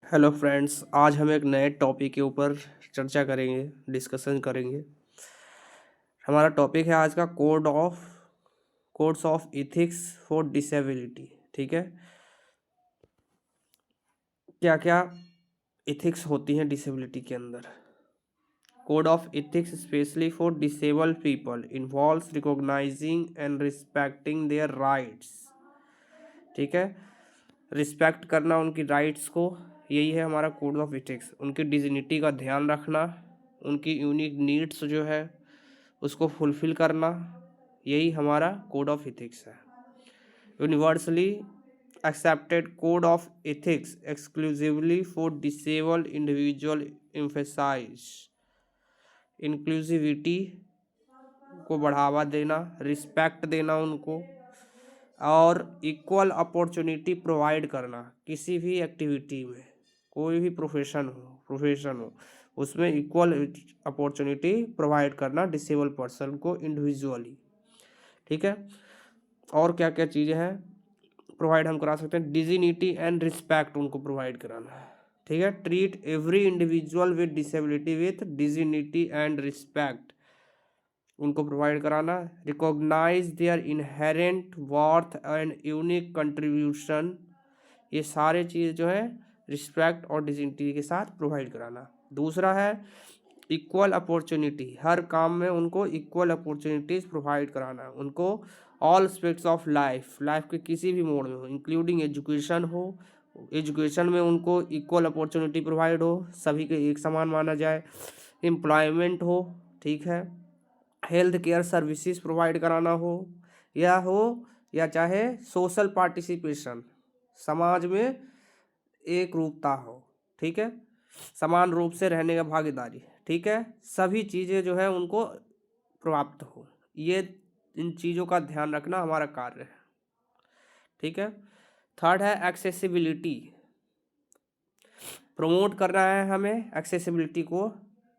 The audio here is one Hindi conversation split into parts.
हेलो फ्रेंड्स, आज हम एक नए टॉपिक के ऊपर चर्चा करेंगे, डिस्कशन करेंगे। हमारा टॉपिक है आज का codes of ethics for disability. ठीक है, क्या क्या इथिक्स होती हैं डिसेबिलिटी के अंदर। Code of ethics specially for disabled people involves recognising and respecting their rights. ठीक है, रिस्पेक्ट करना उनकी राइट्स को, यही है हमारा कोड ऑफ इथिक्स। उनकी डिग्निटी का ध्यान रखना, उनकी यूनिक नीड्स जो है उसको फुलफिल करना, यही हमारा कोड ऑफ इथिक्स है। Universally accepted code of ethics exclusively for disabled individual emphasise inclusivity को बढ़ावा देना, रिस्पेक्ट देना उनको, और इक्वल अपॉर्चुनिटी प्रोवाइड करना। किसी भी एक्टिविटी में, कोई भी प्रोफेशन हो उसमें इक्वल अपॉर्चुनिटी प्रोवाइड करना डिसेबल पर्सन को इंडिविजुअली। ठीक है, और क्या क्या चीज़ें हैं प्रोवाइड हम करा सकते हैं। डिजिनिटी एंड रिस्पेक्ट उनको प्रोवाइड कराना है। ठीक है, treat every individual with disability with dignity and respect उनको प्रोवाइड कराना। Recognise their inherent worth and unique contribution, ये सारे चीज़ जो है रिस्पेक्ट और डिग्निटी के साथ प्रोवाइड कराना। दूसरा है इक्वल अपॉर्चुनिटी, हर काम में उनको इक्वल अपॉर्चुनिटीज़ प्रोवाइड कराना उनको। ऑल एस्पेक्ट्स ऑफ लाइफ के किसी भी मोड में हो, इंक्लूडिंग एजुकेशन हो, एजुकेशन में उनको इक्वल अपॉर्चुनिटी प्रोवाइड हो, सभी के एक समान माना जाए। एम्प्लॉयमेंट हो, ठीक है, हेल्थ केयर सर्विसेज प्रोवाइड कराना या चाहे सोशल पार्टिसिपेशन, समाज में एक रूपता हो, ठीक है, समान रूप से रहने का भागीदारी, ठीक है, सभी चीज़ें जो है उनको प्राप्त हो, ये इन चीज़ों का ध्यान रखना हमारा कार्य है। ठीक है, थर्ड है एक्सेसिबिलिटी, प्रमोट करना है हमें एक्सेसिबिलिटी को।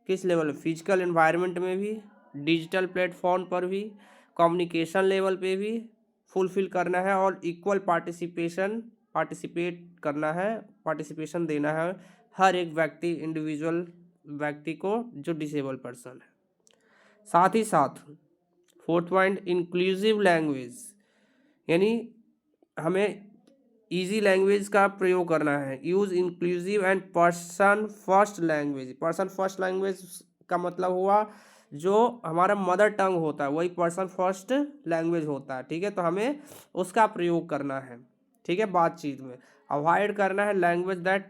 किस लेवल, फिजिकल एनवायरनमेंट में भी, डिजिटल प्लेटफॉर्म पर भी, कम्युनिकेशन लेवल पे भी फुलफिल करना है, और इक्वल पार्टिसिपेशन देना है हर एक व्यक्ति, इंडिविजुअल व्यक्ति को जो डिसेबल पर्सन है। साथ ही साथ फोर्थ पॉइंट इंक्लूसिव लैंग्वेज, यानी हमें इजी लैंग्वेज का प्रयोग करना है। Use inclusive and person first language. Person first language का मतलब हुआ जो हमारा मदर टंग होता है वही पर्सन फर्स्ट लैंग्वेज होता है। ठीक है, तो हमें उसका प्रयोग करना है। ठीक है, बातचीत में अवॉइड करना है लैंग्वेज दैट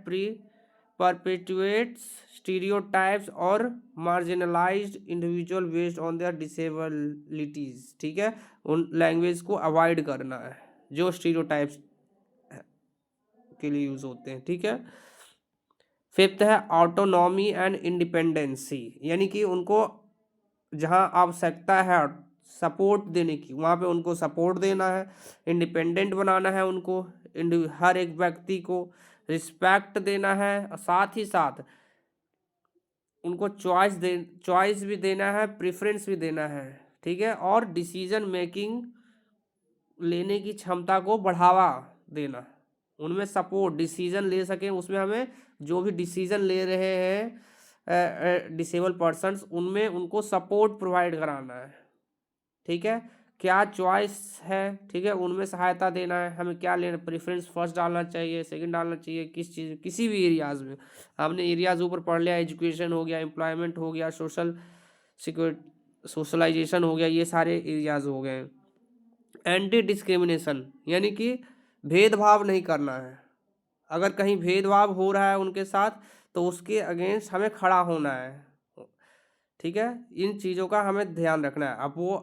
परपेचुएट्स स्टीरियोटाइप्स और marginalised individual based on their disabilities. ठीक है, उन लैंग्वेज को अवॉइड करना है जो स्टीरियोटाइप्स के लिए यूज होते हैं। ठीक है, फिफ्थ है ऑटोनॉमी एंड इंडिपेंडेंसी, यानी कि उनको जहां आवश्यकता है सपोर्ट देने की वहां पे उनको सपोर्ट देना है, इंडिपेंडेंट बनाना है उनको, हर एक व्यक्ति को रिस्पेक्ट देना है, और साथ ही साथ उनको चॉइस भी देना है, प्रेफरेंस भी देना है। ठीक है, और डिसीजन मेकिंग लेने की क्षमता को बढ़ावा देना, उनमें सपोर्ट, डिसीजन ले सकें उसमें, हमें जो भी डिसीजन ले रहे हैं डिसेबल पर्सन्स उनमें उनको सपोर्ट प्रोवाइड कराना है। ठीक है, क्या चॉइस है, ठीक है, उनमें सहायता देना है, हमें क्या लेना, प्रेफरेंस फर्स्ट डालना चाहिए, सेकंड डालना चाहिए, किस चीज़, किसी भी एरियाज़ में। हमने एरियाज़ ऊपर पढ़ लिया, एजुकेशन हो गया, एम्प्लॉयमेंट हो गया, सोशलाइजेशन हो गया, ये सारे एरियाज़ हो गए। एंटी डिस्क्रिमिनेशन, यानी कि भेदभाव नहीं करना है, अगर कहीं भेदभाव हो रहा है उनके साथ तो उसके अगेंस्ट हमें खड़ा होना है। ठीक है, इन चीज़ों का हमें ध्यान रखना है।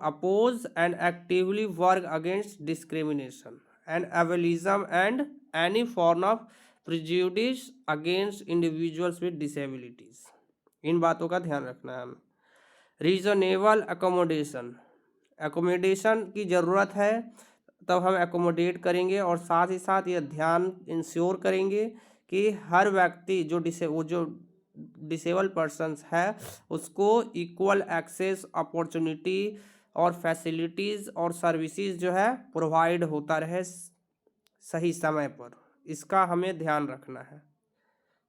Oppose and actively work against discrimination and ableism and any form of prejudice against individuals with disabilities, इन बातों का ध्यान रखना है हमें। रीजनेबल एकोमोडेशन की ज़रूरत है तब हम एकोमोडेट करेंगे, और साथ ही साथ ये ध्यान इंश्योर करेंगे कि हर व्यक्ति जो डिसेबल पर्सन्स है उसको इक्वल एक्सेस, अपॉर्चुनिटी और फैसिलिटीज़ और सर्विसेज जो है प्रोवाइड होता रहे सही समय पर, इसका हमें ध्यान रखना है।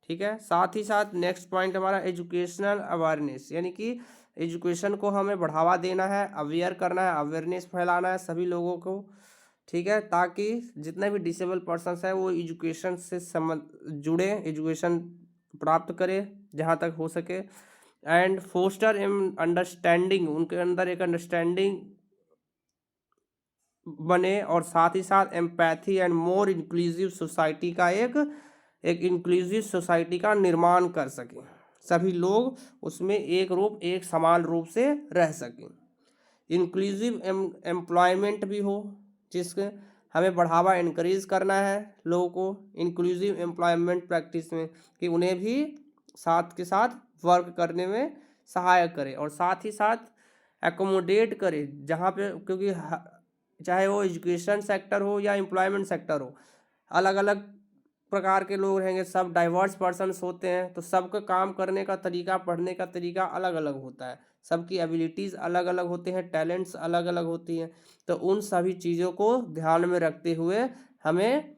ठीक है। साथ ही साथ नेक्स्ट पॉइंट हमारा एजुकेशनल अवेयरनेस, यानी कि एजुकेशन को हमें बढ़ावा देना है, अवेयर करना है, अवेयरनेस फैलाना है सभी लोगों को, ठीक है, ताकि जितने भी डिसेबल पर्सनस है वो एजुकेशन से जुड़े, एजुकेशन प्राप्त करें जहाँ तक हो सके। एंड फोस्टर इन अंडरस्टैंडिंग, उनके अंदर एक अंडरस्टैंडिंग बने, और साथ ही साथ empathy and more inclusive society का एक इंक्लूसिव सोसाइटी का निर्माण कर सकें, सभी लोग उसमें एक समान रूप से रह सकें। इंक्लूसिव एम्प्लॉयमेंट भी हो, जिसके हमें बढ़ावा इनक्रीज करना है लोगों को इंक्लूसिव एम्प्लॉयमेंट प्रैक्टिस में, कि उन्हें भी साथ के साथ वर्क करने में सहायक करे, और साथ ही साथ एकोमोडेट करे जहाँ पे, क्योंकि चाहे वो एजुकेशन सेक्टर हो या एम्प्लॉयमेंट सेक्टर हो, अलग अलग प्रकार के लोग रहेंगे, सब डाइवर्स पर्सन्स होते हैं, तो सबका काम करने का तरीका, पढ़ने का तरीका अलग अलग होता है, सबकी एबिलिटीज़ अलग अलग होते हैं, टैलेंट्स अलग अलग होती हैं। तो उन सभी चीज़ों को ध्यान में रखते हुए हमें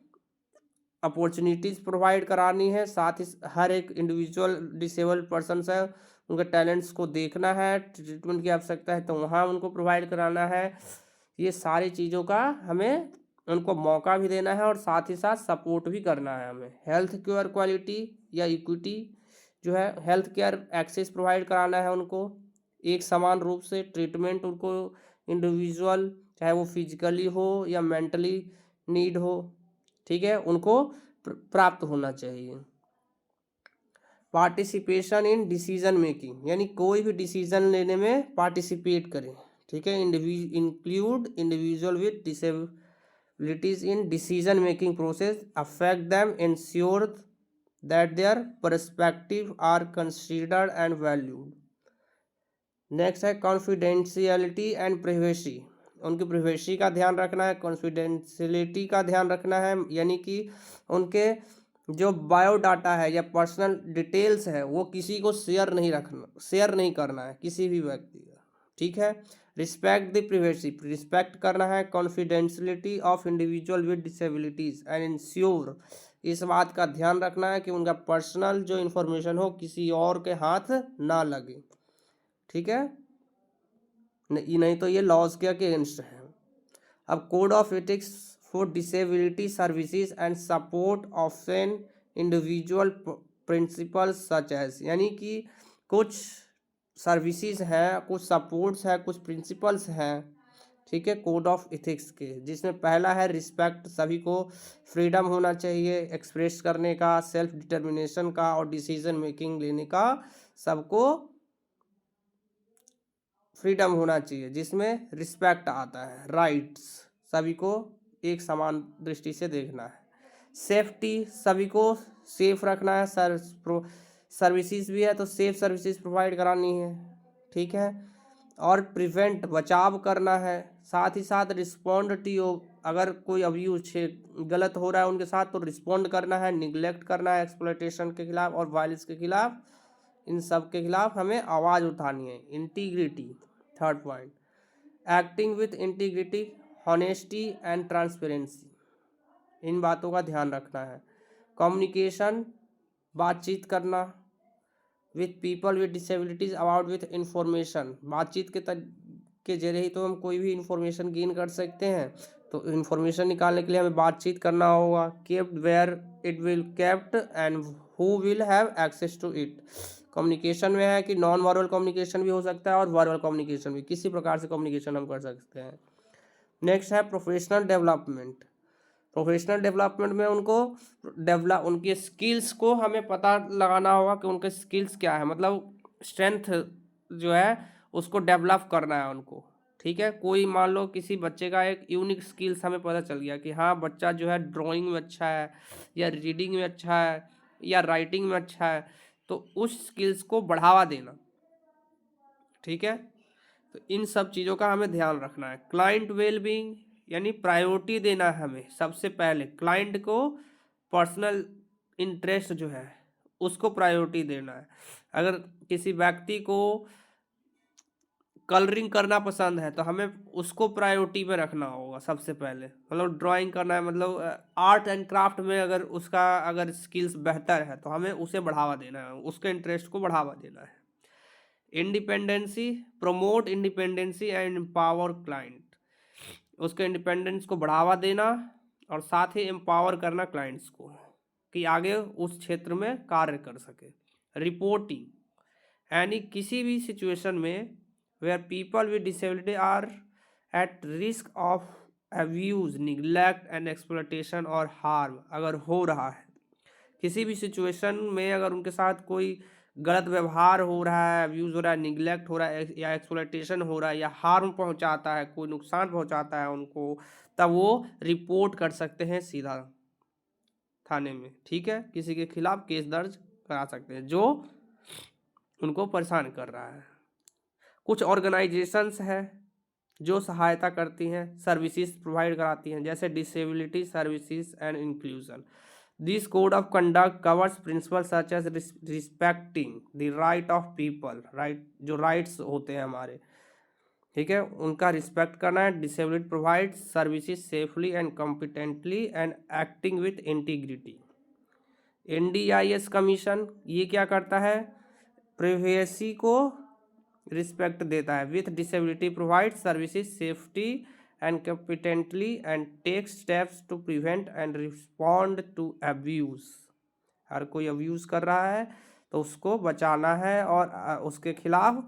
अपॉर्चुनिटीज़ प्रोवाइड करानी है, साथ ही हर एक इंडिविजुअल डिसेबल्ड पर्सनस है उनके टैलेंट्स को देखना है, ट्रीटमेंट की आवश्यकता है तो वहाँ उनको प्रोवाइड कराना है। ये सारी चीज़ों का हमें उनको मौका भी देना है, और साथ ही साथ सपोर्ट भी करना है हमें। हेल्थ केयर क्वालिटी या इक्विटी जो है, हेल्थ केयर एक्सेस प्रोवाइड कराना है उनको एक समान रूप से, ट्रीटमेंट उनको इंडिविजुअल, चाहे वो फिजिकली हो या मेंटली नीड हो, ठीक है, उनको प्राप्त होना चाहिए। पार्टिसिपेशन इन डिसीजन मेकिंग, यानी कोई भी डिसीजन लेने में पार्टिसिपेट करें, ठीक है। Include individual with disabilities in decision making process, affect them, ensure that their perspective are considered and valued. Next है कॉन्फिडेंशियलिटी एंड प्राइवेसी, उनकी प्राइवेसी का ध्यान रखना है, कॉन्फिडेंशियलिटी का ध्यान रखना है, यानी कि उनके जो बायोडाटा है या पर्सनल डिटेल्स है वो किसी को शेयर नहीं करना है किसी भी व्यक्ति का, ठीक है। रिस्पेक्ट द प्राइवेसी, रिस्पेक्ट करना है confidentiality of individual with disabilities and ensure, इस बात का ध्यान रखना है कि उनका पर्सनल जो इन्फॉर्मेशन हो किसी और के हाथ ना लगे, ठीक है, नहीं तो ये लॉज के अगेंस्ट है। अब code of ethics for disability services and support of an individual principles such as, यानी कि कुछ सर्विसेज हैं, कुछ सपोर्ट्स हैं, कुछ प्रिंसिपल्स हैं, ठीक है, कोड ऑफ एथिक्स के, जिसमें पहला है रिस्पेक्ट, सभी को फ्रीडम होना चाहिए एक्सप्रेस करने का, सेल्फ डिटर्मिनेशन का और डिसीजन मेकिंग लेने का, सबको फ्रीडम होना चाहिए, जिसमें रिस्पेक्ट आता है, राइट्स, सभी को एक समान दृष्टि से देखना है। सेफ्टी, सभी को सेफ रखना है, सर्विसेज भी है तो सेफ सर्विसेज प्रोवाइड करानी है, ठीक है। और प्रिवेंट, बचाव करना है, साथ ही साथ रिस्पॉन्ड टू, अगर कोई अब्यूज गलत हो रहा है उनके साथ तो रिस्पॉन्ड करना है, निगलेक्ट करना है एक्सप्लॉयटेशन के खिलाफ और वायलेंस के खिलाफ, इन सब के खिलाफ हमें आवाज़ उठानी है। Integrity, third point, acting with integrity, honesty and transparency, इन बातों का ध्यान रखना है। कम्युनिकेशन, बातचीत करना with people with disabilities about with information, बातचीत के जरिए ही तो हम कोई भी इंफॉर्मेशन गेन कर सकते हैं, तो इंफॉर्मेशन निकालने के लिए हमें बातचीत करना होगा। Kept where it will kept and who will have access to it, communication में है कि नॉन वर्बल कम्युनिकेशन भी हो सकता है और वर्बल कम्युनिकेशन भी, किसी प्रकार से कम्युनिकेशन हम कर सकते हैं। नेक्स्ट है प्रोफेशनल डेवलपमेंट, प्रोफेशनल डेवलपमेंट में उनके स्किल्स को हमें पता लगाना होगा कि उनके स्किल्स क्या है, मतलब स्ट्रेंथ जो है उसको डेवलप करना है उनको, ठीक है। कोई मान लो किसी बच्चे का एक यूनिक स्किल्स हमें पता चल गया कि हाँ बच्चा जो है ड्राइंग में अच्छा है या रीडिंग में अच्छा है या राइटिंग में अच्छा है, तो उस स्किल्स को बढ़ावा देना, ठीक है। तो इन सब चीज़ों का हमें ध्यान रखना है। क्लाइंट वेलबींग, यानी प्रायोरिटी देना है हमें, सबसे पहले क्लाइंट को पर्सनल इंटरेस्ट जो है उसको प्रायोरिटी देना है। अगर किसी व्यक्ति को कलरिंग करना पसंद है तो हमें उसको प्रायोरिटी में रखना होगा सबसे पहले। मतलब ड्राइंग करना है, मतलब आर्ट एंड क्राफ्ट में अगर उसका अगर स्किल्स बेहतर है तो हमें उसे बढ़ावा देना है, उसके इंटरेस्ट को बढ़ावा देना है। Independency, promote independency and empower client, उसके इंडिपेंडेंस को बढ़ावा देना और साथ ही एम्पावर करना क्लाइंट्स को कि आगे उस क्षेत्र में कार्य कर सके। रिपोर्टिंग, यानी किसी भी सिचुएशन में where people with disability are at risk of abuse, neglect and exploitation और हार्म, अगर हो रहा है किसी भी सिचुएशन में, अगर उनके साथ कोई गलत व्यवहार हो रहा है, अब्यूज़ हो रहा है, निग्लेक्ट हो रहा है या एक्सप्लॉयटेशन हो रहा है या हार्म पहुंचाता है, कोई नुकसान पहुंचाता है उनको, तब वो रिपोर्ट कर सकते हैं सीधा थाने में। ठीक है, किसी के खिलाफ केस दर्ज करा सकते हैं जो उनको परेशान कर रहा है। कुछ ऑर्गेनाइजेशंस हैं जो सहायता करती हैं, सर्विसेज प्रोवाइड कराती हैं, जैसे disability services and inclusion. This code of conduct covers principle such as respecting the right of people, right जो राइट्स होते हैं हमारे, ठीक है, उनका रिस्पेक्ट करना है। Disability provide services safely and competently and acting with integrity. NDIS commission ये क्या करता है, प्राइवेसी को रिस्पेक्ट देता है। With disability provide services safety and competently and take steps to prevent and respond to abuse. हर कोई अब्यूज़ कर रहा है तो उसको बचाना है और उसके खिलाफ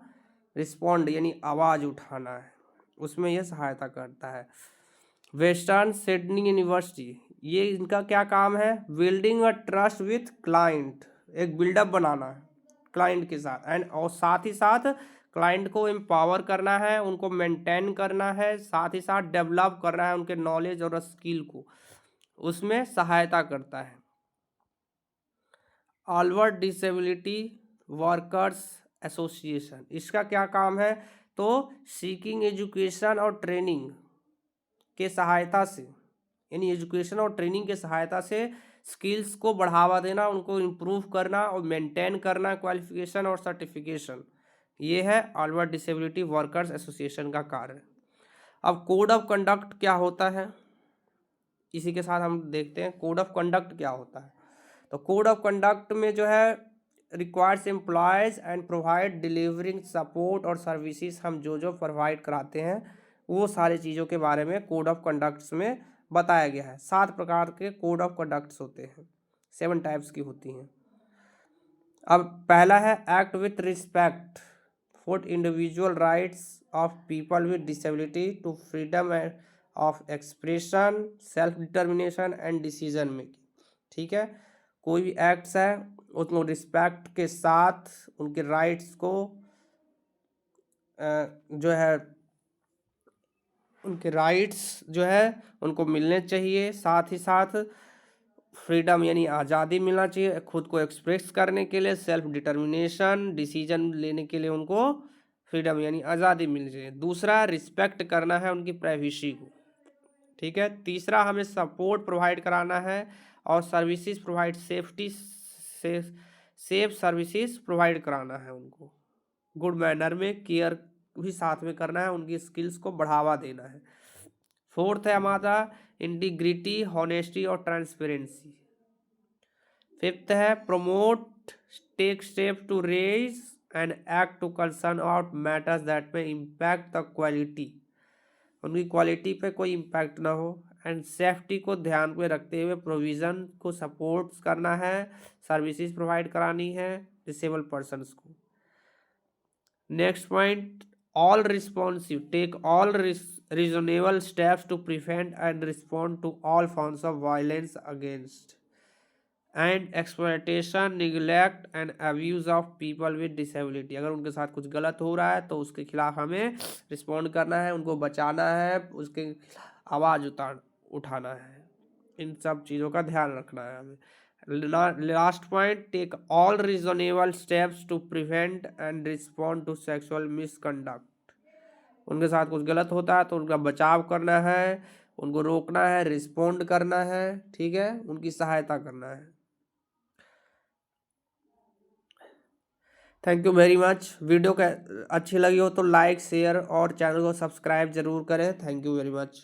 रिस्पॉन्ड यानी आवाज़ उठाना है, उसमें यह सहायता करता है। वेस्टर्न सिडनी यूनिवर्सिटी, ये इनका क्या काम है, building a trust with client, एक बिल्डअप बनाना है क्लाइंट के साथ एंड और साथ ही साथ क्लाइंट को एम्पावर करना है, उनको मेंटेन करना है, साथ ही साथ डेवलप करना है उनके नॉलेज और स्किल को, उसमें सहायता करता है। ऑलवर्ड डिसेबिलिटी वर्कर्स एसोसिएशन, इसका क्या काम है, तो सीकिंग एजुकेशन और ट्रेनिंग के सहायता से, यानी एजुकेशन और ट्रेनिंग के सहायता से स्किल्स को बढ़ावा देना, उनको इम्प्रूव करना और मेंटेन करना क्वालिफिकेशन और सर्टिफिकेशन, ये है ऑलवर्ड डिसेबिलिटी वर्कर्स एसोसिएशन का कार्य। अब कोड ऑफ कंडक्ट क्या होता है, इसी के साथ हम देखते हैं कोड ऑफ कंडक्ट क्या होता है। तो कोड ऑफ कंडक्ट में जो है requires employees and provide delivering support और सर्विसेज, हम जो प्रोवाइड कराते हैं वो सारी चीज़ों के बारे में कोड ऑफ कंडक्ट्स में बताया गया है। 7 प्रकार के कोड ऑफ कंडक्ट्स होते हैं, 7 टाइप्स की होती हैं। अब पहला है act with respect for individual rights of people with disability to freedom of expression, self determination and decision making. ठीक है, कोई भी एक्ट्स है उसको रिस्पेक्ट के साथ उनके राइट्स को जो है उनके राइट्स जो है उनको मिलने चाहिए, साथ ही साथ फ्रीडम यानी आज़ादी मिलना चाहिए खुद को एक्सप्रेस करने के लिए, सेल्फ डिटर्मिनेशन डिसीजन लेने के लिए उनको फ्रीडम यानी आज़ादी मिलनी चाहिए। दूसरा, रिस्पेक्ट करना है उनकी प्राइवेसी को। ठीक है, तीसरा, हमें सपोर्ट प्रोवाइड कराना है और services provide safe services provide कराना है उनको, गुड मैनर में केयर भी साथ में करना है, उनकी स्किल्स को बढ़ावा देना है। फोर्थ है हमारा इंटीग्रिटी, हॉनेस्टी और ट्रांसपेरेंसी। फिफ्थ है promote take step to raise and act to concern about matters that में इम्पैक्ट द क्वालिटी, उनकी क्वालिटी पे कोई इम्पैक्ट ना हो, एंड सेफ्टी को ध्यान में रखते हुए प्रोविज़न को सपोर्ट करना है, सर्विसेज प्रोवाइड करानी है डिसेबल पर्सनस को। Next point, all responsive take all reasonable steps to prevent and respond to all forms of violence against and exploitation, neglect and abuse of people with disability। अगर उनके साथ कुछ गलत हो रहा है तो उसके खिलाफ हमें रिस्पॉन्ड करना है, उनको बचाना है, उसके आवाज़ उठाना है, इन सब चीज़ों का ध्यान रखना है हमें। Last point, take all reasonable steps to prevent and respond to sexual misconduct. उनके साथ कुछ गलत होता है तो उनका बचाव करना है, उनको रोकना है, रिस्पॉन्ड करना है, ठीक है, उनकी सहायता करना है। Thank you very much. Video अच्छी लगी हो तो लाइक शेयर और चैनल को सब्सक्राइब जरूर करें। Thank you very much.